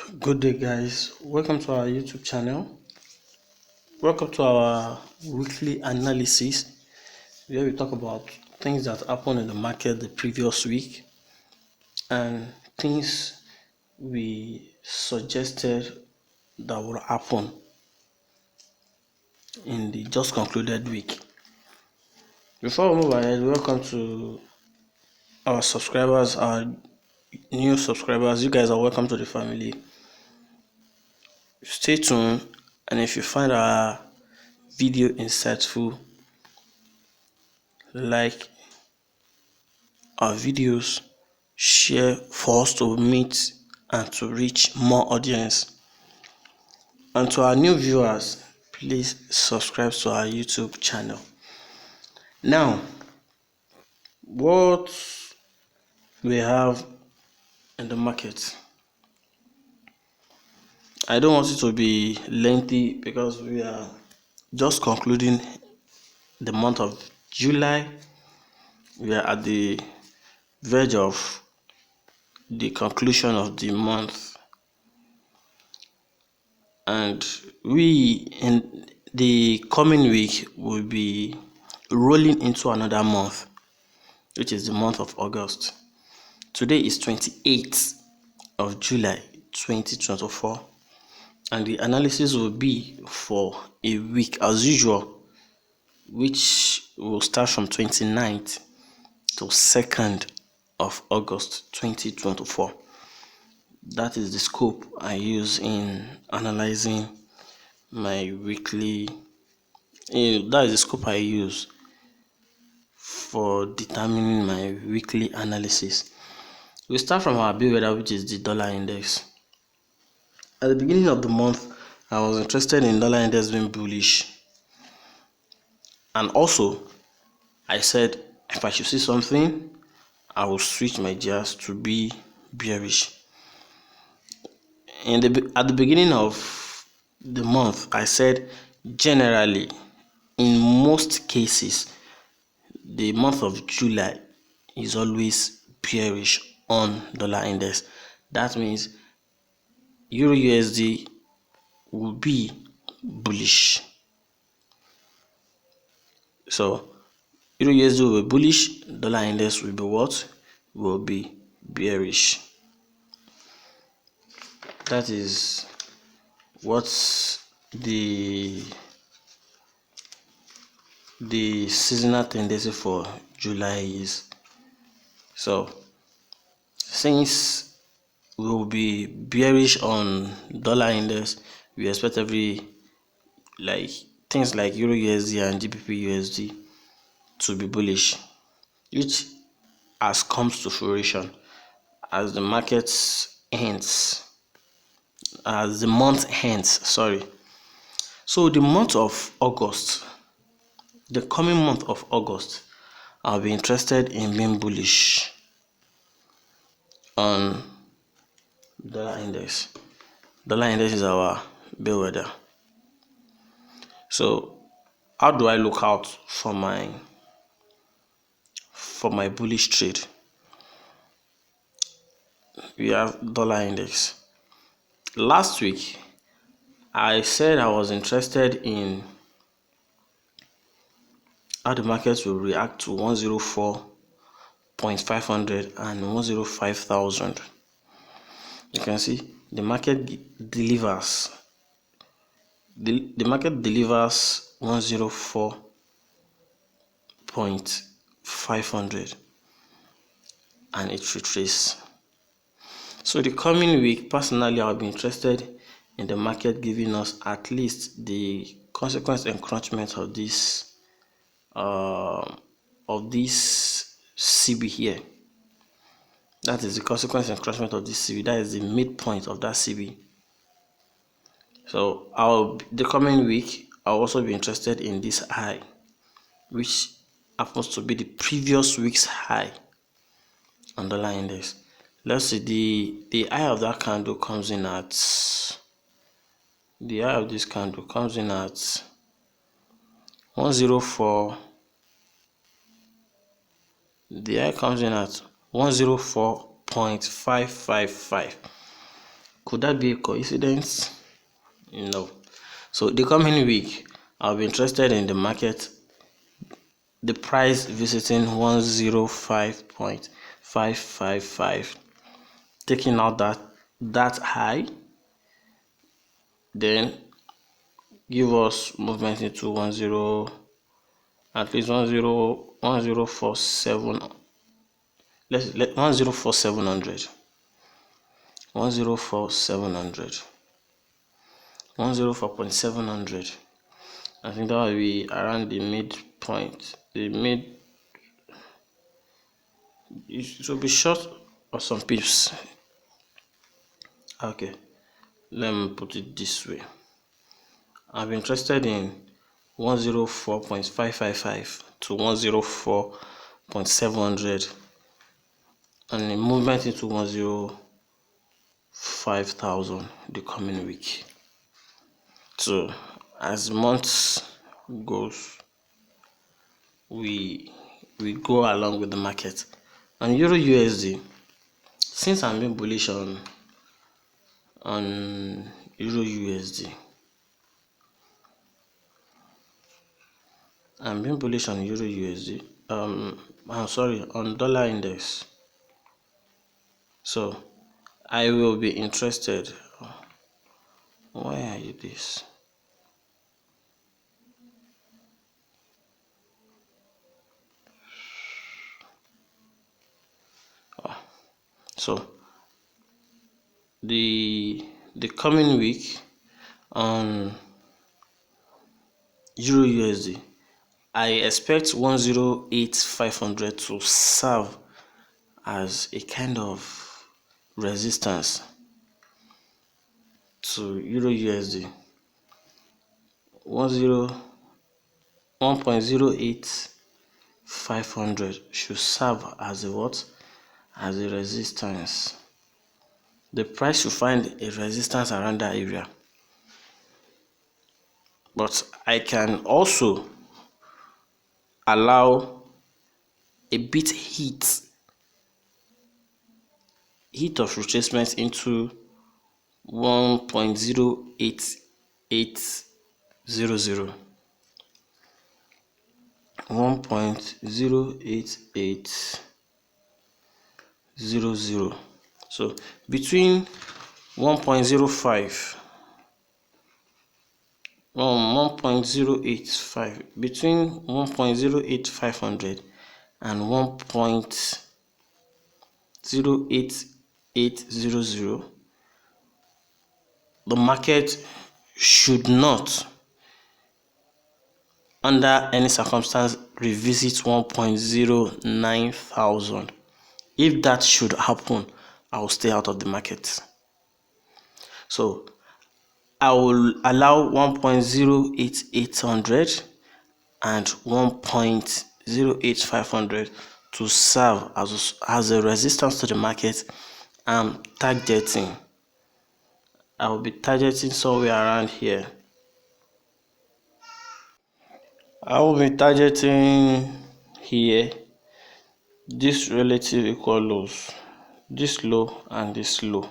Good day, guys. Welcome to our YouTube channel. Welcome to our weekly analysis where we talk about things that happened in the market the previous week and things we suggested that will happen in the just concluded week. Before we move ahead, welcome to our subscribers, our new subscribers. You guys are welcome to the family. Stay tuned, and if you find our video insightful, like our videos, share for us to meet and to reach more audience. And to our new viewers, please subscribe to our YouTube channel. Now, what we have in the market, I don't want it to be lengthy because we are just concluding the month of July. We are at the verge of the conclusion of the month, and we in the coming week will be rolling into another month, which is the month of August. Today is 28th of July 2024, and the analysis will be for a week as usual, which will start from 29th to 2nd of August 2024. That is the scope I use in analyzing my weekly. That is the scope I use for determining my weekly analysis. We start from our bellwether, which is the dollar index. At the beginning of the month, I was interested in dollar index being bullish, and also I said if I should see something, I will switch my gears to be bearish. At the beginning of the month, I said generally, in most cases, the month of July is always bearish on dollar index. That means Euro USD will be bullish. So Euro USD will be bullish, dollar index will be what? Will be bearish. That is what the seasonal tendency for July is. So since we will be bearish on dollar index, we expect things like Euro USD and GBP USD to be bullish, which has comes to fruition as the month ends. So the month of August, the coming month of August, I'll be interested in being bullish on dollar index. Dollar index is our bellwether. So how do I look out for my bullish trade? We have dollar index. Last week, I said I was interested in how the market will react to 104.500 and 105,000. You can see the market delivers. The market delivers 104.500 and it retraces. So the coming week, personally, I'll be interested in the market giving us at least the consequence encroachment of this CB here. That is the consequence encroachment of this CB. That is the midpoint of that CB. So the coming week, I'll also be interested in this high, which happens to be the previous week's high on dollar index. Let's see, the high of that candle comes in at, the high of this candle comes in at 104. The high comes in at 104.555. Could that be a coincidence? No. So the coming week, I'll be interested in the market, the price visiting 105.555, taking out that high, then give us movement into 10, at least 1047. Let 104700, 104,700, 104.700. I think that will be around the midpoint. It will be short of some pips. Okay, let me put it this way. I'm interested in 104.555 to 104.700 and a movement into 105,000 the coming week. So as months goes, we go along with the market. And Euro USD, since I'm being bullish on Euro USD, I'm being bullish on Euro USD. I'm sorry, on dollar index. So I will be interested. Why are you this? So the coming week on Euro USD, I expect 108,500 to serve as a kind of resistance to Euro USD. 1.08500 should serve as a what? As a resistance. The price should find a resistance around that area. But I can also allow a bit heat of retracement into 1.08800. 1.08800. So between 1.05 1.085, between 1.08500 and 1.08800, the market should not, under any circumstance, revisit 1.09,000. If that should happen, I will stay out of the market. So I will allow 1.08800 and 1.08500 to serve as a resistance to the market. I'm targeting. I will be targeting somewhere around here. I will be targeting here, this relative equal lows, this low and this low.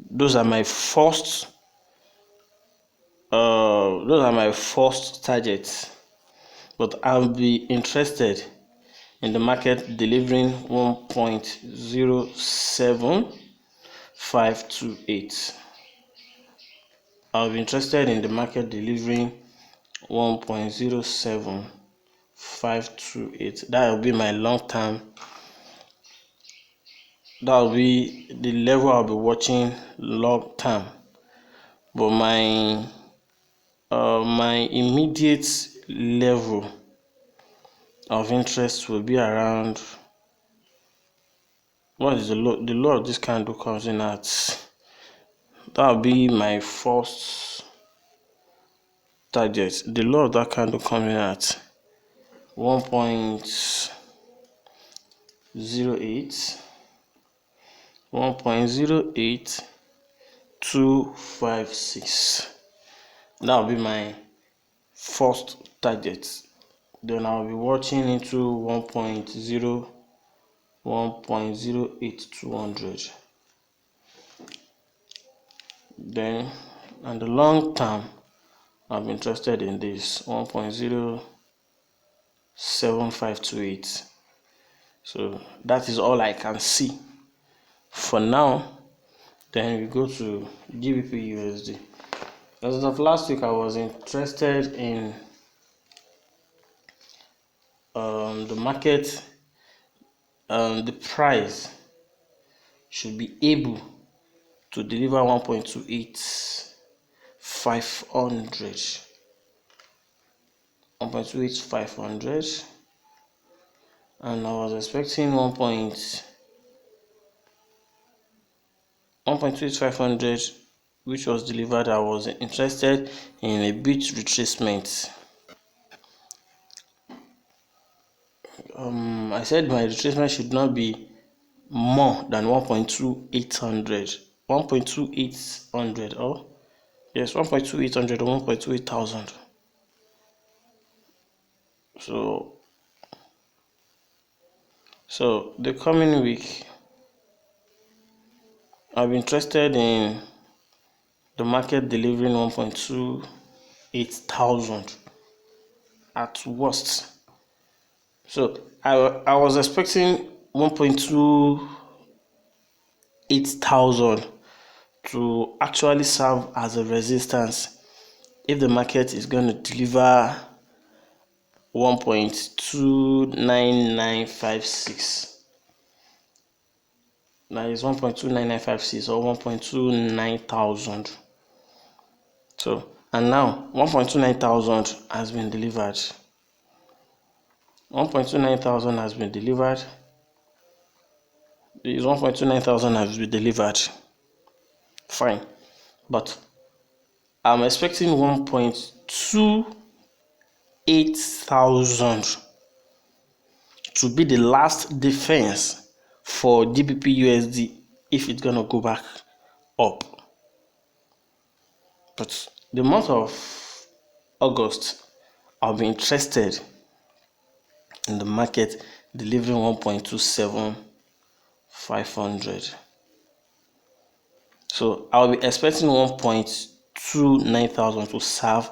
Those are my first targets. But I'll be interested in the market delivering 1.07528. I'll be interested in the market delivering 1.07528. That will be my long term. That will be the level I'll be watching long term. But my immediate level of interest will be around, what is the low? The low of this candle comes in at, that will be my first target. The low of that candle comes in at 1.08, 1.08256. That will be my first target. Then I'll be watching into 1.08200. Then on the long term, I'm interested in this 1.07528. So that is all I can see for now. Then we go to GBP USD. As of last week, I was interested in the market. The price should be able to deliver 1.28500, 1.28500, and I was expecting 1.28500, which was delivered. I was interested in a bit retracement. I said my retracement should not be more than 1.2800, 1.2800, or yes, 1.2800 or 1.28000. So the coming week, I'm interested in the market delivering 1.28,000 at worst. So I was expecting 1.28,000 to actually serve as a resistance if the market is going to deliver 1.29956. That is 1.29956 or 1.29,000. So, and now 1.29,000 has been delivered. 1.29,000 has been delivered. This 1.29,000 has been delivered. Fine. But I'm expecting 1.28,000 to be the last defense for GBP USD if it's gonna go back up. But the month of August, I'll be interested in the market delivering 1.27500. So I'll be expecting 1.29,000 to serve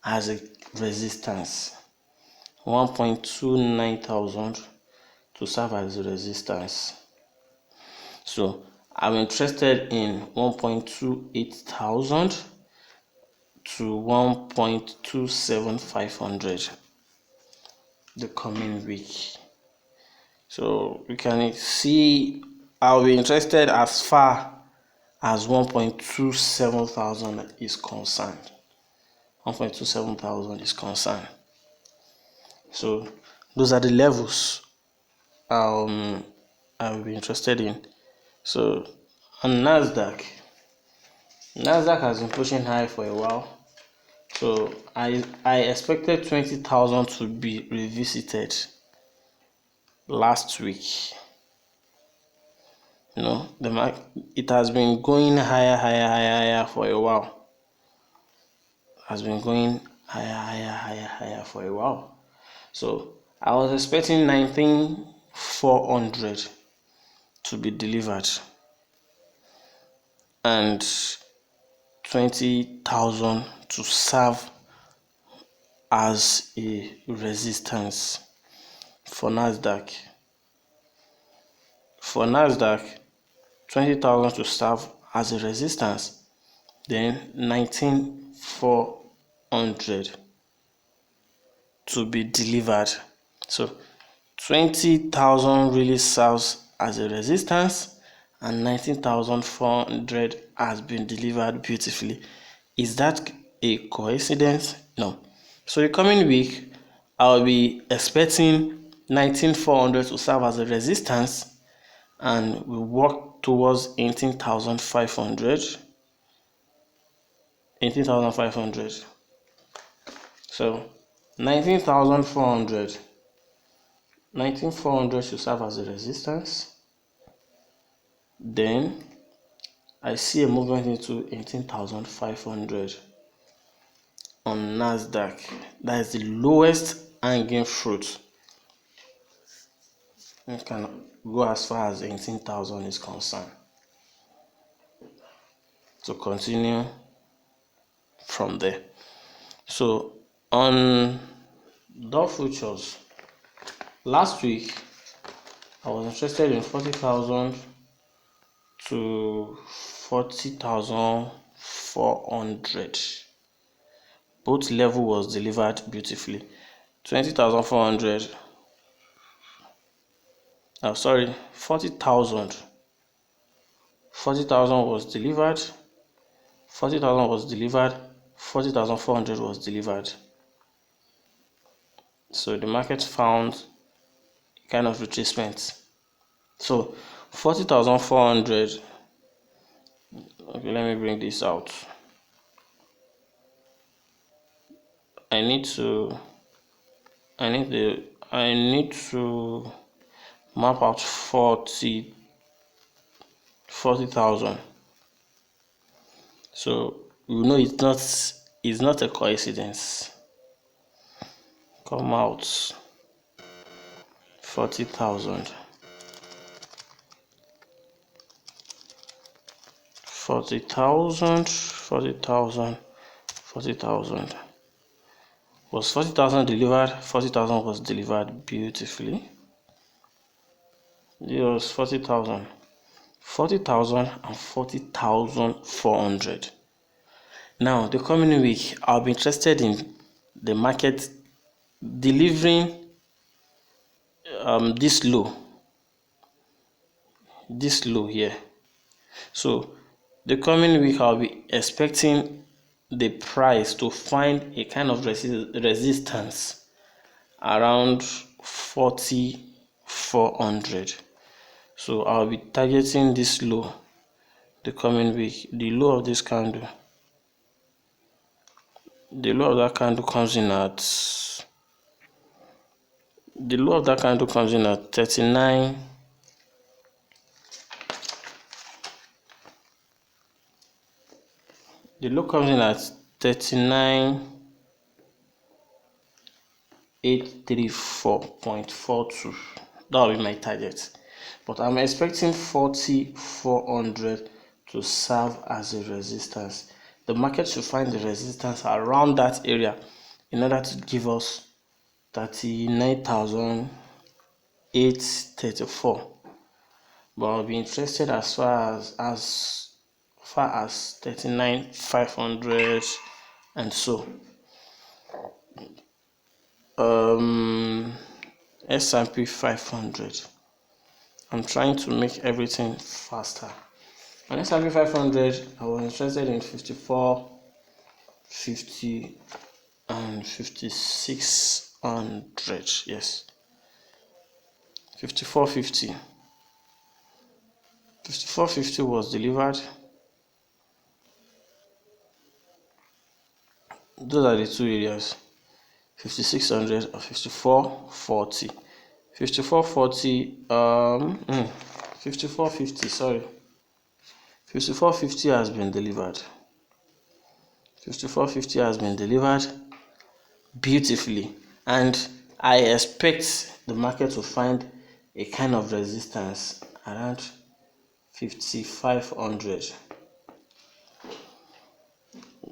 as a resistance. 1.29,000 to serve as a resistance. So I'm interested in 1.28,000 to 1.27500 the coming week. So you can see I'll be interested as far as 1.27,000 is concerned. 1.27,000 is concerned. So those are the levels I'll be interested in. So on Nasdaq has been pushing high for a while. So I expected 20,000 to be revisited last week. You know, it has been going higher for a while. Has been going higher for a while. So I was expecting 19,400 to be delivered and 20,000 to serve as a resistance for Nasdaq. For Nasdaq, 20,000 to serve as a resistance, then 19,400 to be delivered. So 20,000 really serves as a resistance and 19,400 has been delivered beautifully. Is that a coincidence? No. So the coming week, I'll be expecting 19,400 to serve as a resistance, and we work towards 18,500. 18,500. So 19,400. 19,400 should serve as a resistance. Then I see a movement into 18,500 on Nasdaq. That is the lowest hanging fruit. It can go as far as 18,000 is concerned. to continue from there. So on Dow futures last week, I was interested in 40,000 to 40,400. Both level was delivered beautifully. 20,400. 40,000. 40,000 was delivered. 40,000 was delivered. 40,400 was delivered. So the market found kind of retracement. So 40,400. Okay, let me bring this out. I need to map out 40,000. So you know it's not a coincidence. Come out 40,000. 40,000, 40,000, 40,000. Was 40,000 delivered? 40,000 was delivered beautifully. It was 40,000. 40,000 and 40,400. Now, the coming week, I'll be interested in the market delivering this low here. So the coming week, I'll be expecting the price to find a kind of resistance around 40,400. So I'll be targeting this low the coming week. The low of this candle, the low of that candle comes in at 39. The low comes in at 39,834.42. That will be my target. But I'm expecting 40,400 to serve as a resistance. The market should find the resistance around that area in order to give us 39,834. But I'll be interested as far as 39,500 and so. S&P 500. I'm trying to make everything faster. On S&P 500, I was interested in 54, 50, and 5600. Yes, 54.50. 54.50 was delivered. Those are the two areas, 5600 or 54.40. 54.40, 54.50, sorry. 54.50 has been delivered. 54.50 has been delivered beautifully, and I expect the market to find a kind of resistance around 5,500.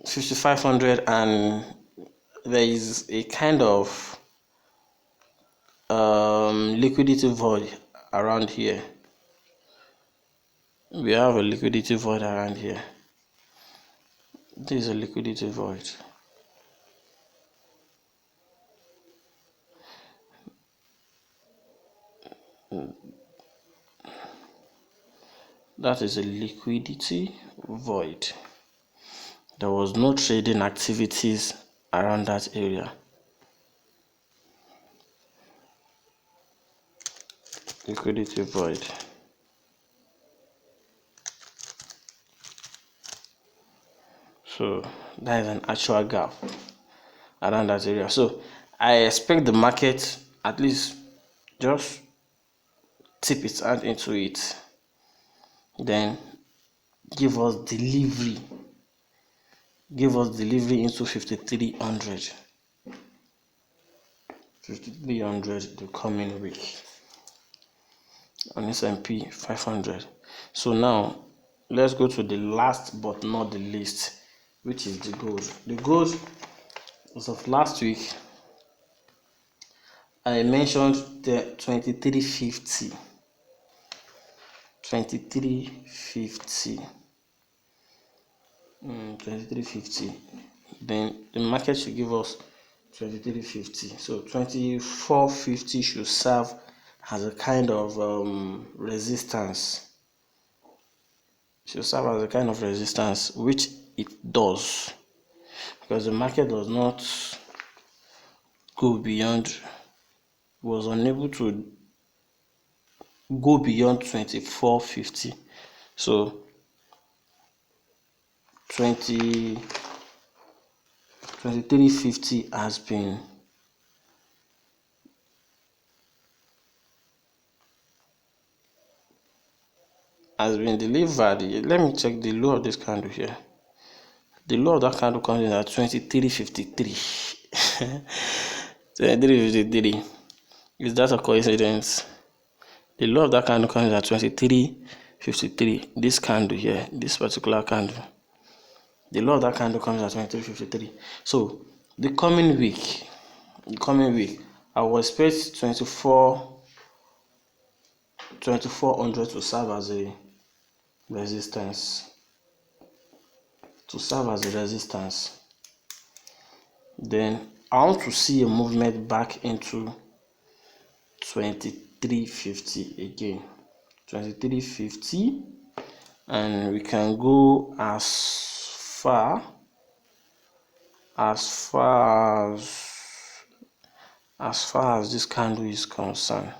5,500, and there is a kind of liquidity void around here. We have a liquidity void around here. This is a liquidity void. That is a liquidity void. There was no trading activities around that area. Liquidity void. So that is an actual gap around that area. So I expect the market at least just tip its hand into it, then give us delivery into 5,300. 5,300 the coming week on S&P 500. So now let's go to the last but not the least, which is the gold. The gold, as of last week, I mentioned the 2350. 2350. Then the market should give us 2350. So 2450 should serve as a kind of resistance. Should serve as a kind of resistance, which it does, because the market does not go beyond, was unable to go beyond 2450. So 2350 has been delivered. Let me check the low of this candle here. The low of that candle comes in at 2353. 2353. Is that a coincidence? The low of that candle comes in at 2353. This candle here, this particular candle, the low of that candle comes at 2353. So the coming week, I will expect 2400 to serve as a resistance. Then I want to see a movement back into 2350 again. 2350, and we can go as far as this candle is concerned.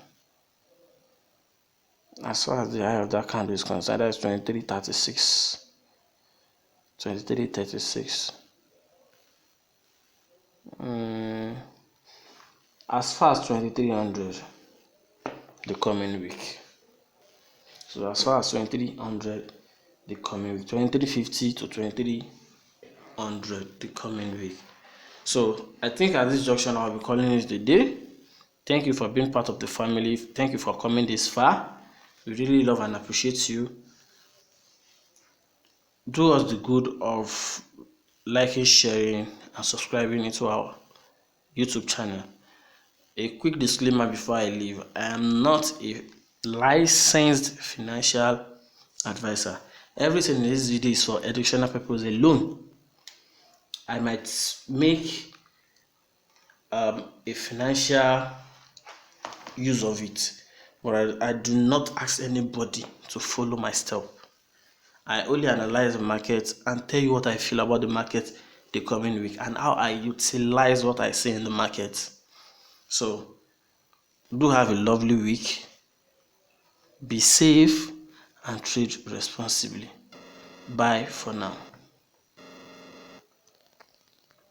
As far as the eye of that candle is concerned, that is 2336. 2336. As far as 2300 the coming week. So as far as 2300 the coming week, 2350 to 2300 the coming week. So I think at this junction I'll be calling it the day. Thank you for being part of the family. Thank you for coming this far. We really love and appreciate you. Do us the good of liking, sharing, and subscribing into our YouTube channel. A quick disclaimer before I leave: I am not a licensed financial advisor. Everything in this video is for educational purposes alone. I might make a financial use of it, but I do not ask anybody to follow my step. I only analyze the market and tell you what I feel about the market the coming week and how I utilize what I see in the market. So do have a lovely week. Be safe and trade responsibly. Bye for now.